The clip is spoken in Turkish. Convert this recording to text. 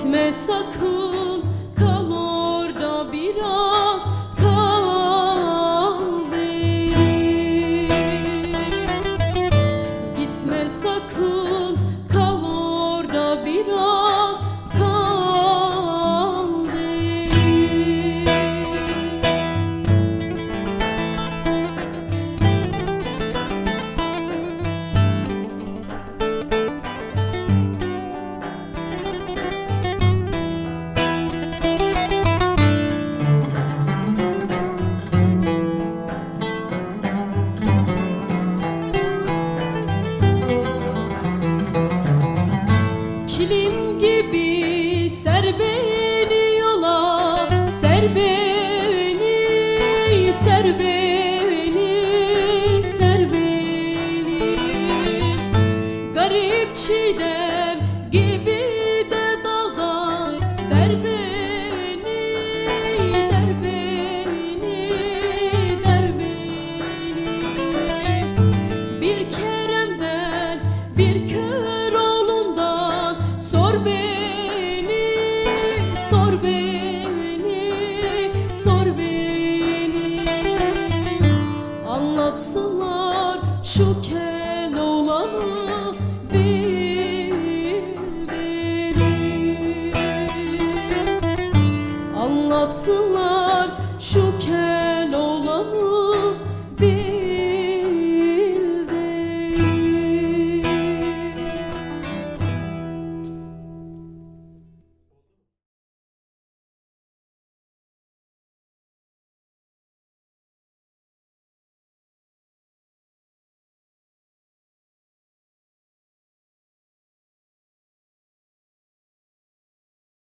Gitme sakın, kal orada biraz, kal benim. Gitme sakın, kal orada biraz, kal benim. Kilim gibi ser beni yola, ser beni, ser beni, ser beni. Garip çiğdem gibi de daldan der beni, der beni, der beni. Bir Kerem'den, bir kör oğlundan sor beni, sor beni, sor beni. Anlatsınlar şu Keloğlan'ı bir beni. Anlatsınlar